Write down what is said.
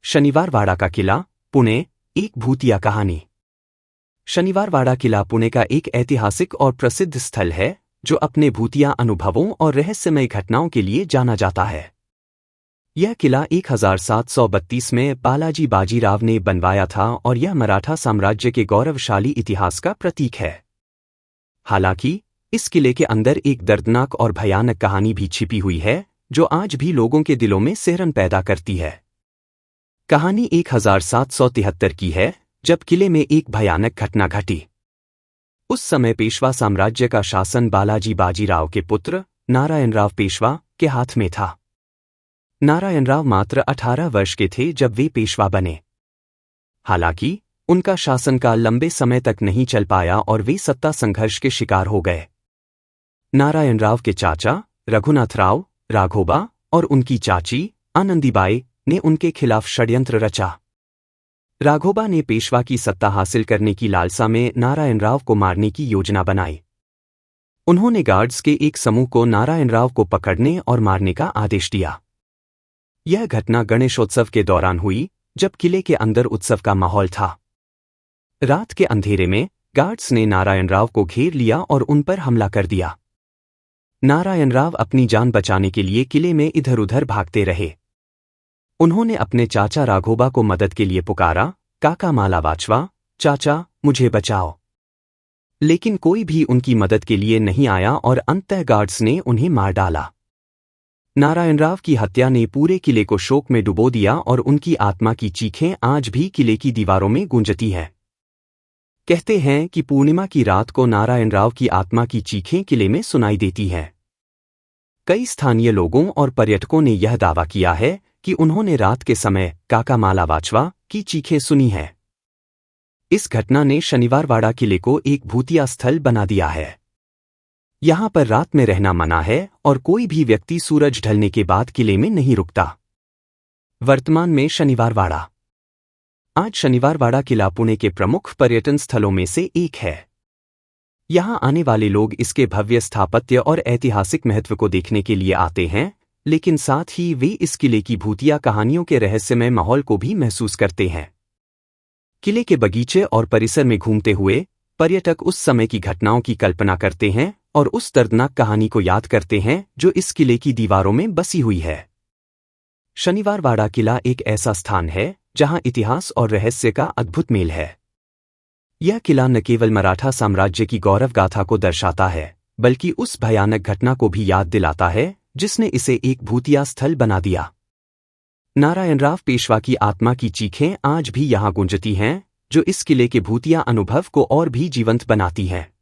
शनिवारवाड़ा का किला, पुणे, एक भूतिया कहानी। शनिवारवाड़ा किला पुणे का एक ऐतिहासिक और प्रसिद्ध स्थल है जो अपने भूतिया अनुभवों और रहस्यमय घटनाओं के लिए जाना जाता है। यह किला 1732 में बालाजी बाजीराव ने बनवाया था और यह मराठा साम्राज्य के गौरवशाली इतिहास का प्रतीक है। हालांकि इस किले के अंदर एक दर्दनाक और भयानक कहानी भी छिपी हुई है जो आज भी लोगों के दिलों में सिहरन पैदा करती है। कहानी 1773 की है, जब किले में एक भयानक घटना घटी। उस समय पेशवा साम्राज्य का शासन बालाजी बाजीराव के पुत्र नारायणराव पेशवा के हाथ में था। नारायणराव मात्र 18 वर्ष के थे जब वे पेशवा बने। हालांकि उनका शासनकाल लंबे समय तक नहीं चल पाया और वे सत्ता संघर्ष के शिकार हो गए। नारायणराव के चाचा रघुनाथराव राघोबा और उनकी चाची आनंदीबाई ने उनके खिलाफ षड्यंत्र रचा। राघोबा ने पेशवा की सत्ता हासिल करने की लालसा में नारायणराव को मारने की योजना बनाई। उन्होंने गार्ड्स के एक समूह को नारायणराव को पकड़ने और मारने का आदेश दिया। यह घटना गणेशोत्सव के दौरान हुई, जब किले के अंदर उत्सव का माहौल था। रात के अंधेरे में गार्ड्स ने नारायणराव को घेर लिया और उन पर हमला कर दिया। नारायणराव अपनी जान बचाने के लिए किले में इधर उधर भागते रहे। उन्होंने अपने चाचा राघोबा को मदद के लिए पुकारा, काका मालावाचवा, चाचा मुझे बचाओ। लेकिन कोई भी उनकी मदद के लिए नहीं आया और अंततः गार्ड्स ने उन्हें मार डाला। नारायणराव की हत्या ने पूरे किले को शोक में डुबो दिया और उनकी आत्मा की चीखें आज भी किले की दीवारों में गूंजती हैं। कहते हैं कि पूर्णिमा की रात को नारायणराव की आत्मा की चीखें किले में सुनाई देती हैं। कई स्थानीय लोगों और पर्यटकों ने यह दावा किया है कि उन्होंने रात के समय काका मालावाचवा की चीखें सुनी हैं। इस घटना ने शनिवारवाड़ा किले को एक भूतिया स्थल बना दिया है। यहां पर रात में रहना मना है और कोई भी व्यक्ति सूरज ढलने के बाद किले में नहीं रुकता। वर्तमान में शनिवारवाड़ा आज शनिवारवाड़ा किला पुणे के प्रमुख पर्यटन स्थलों में से एक है। यहां आने वाले लोग इसके भव्य स्थापत्य और ऐतिहासिक महत्व को देखने के लिए आते हैं, लेकिन साथ ही वे इस किले की भूतिया कहानियों के रहस्यमय माहौल को भी महसूस करते हैं। किले के बगीचे और परिसर में घूमते हुए पर्यटक उस समय की घटनाओं की कल्पना करते हैं और उस दर्दनाक कहानी को याद करते हैं जो इस किले की दीवारों में बसी हुई है। शनिवारवाड़ा किला एक ऐसा स्थान है जहां इतिहास और रहस्य का अद्भुत मेल है। यह किला न केवल मराठा साम्राज्य की गौरव गाथा को दर्शाता है, बल्कि उस भयानक घटना को भी याद दिलाता है जिसने इसे एक भूतिया स्थल बना दिया। नारायणराव पेशवा की आत्मा की चीखें आज भी यहां गूंजती हैं, जो इस किले के भूतिया अनुभव को और भी जीवंत बनाती हैं।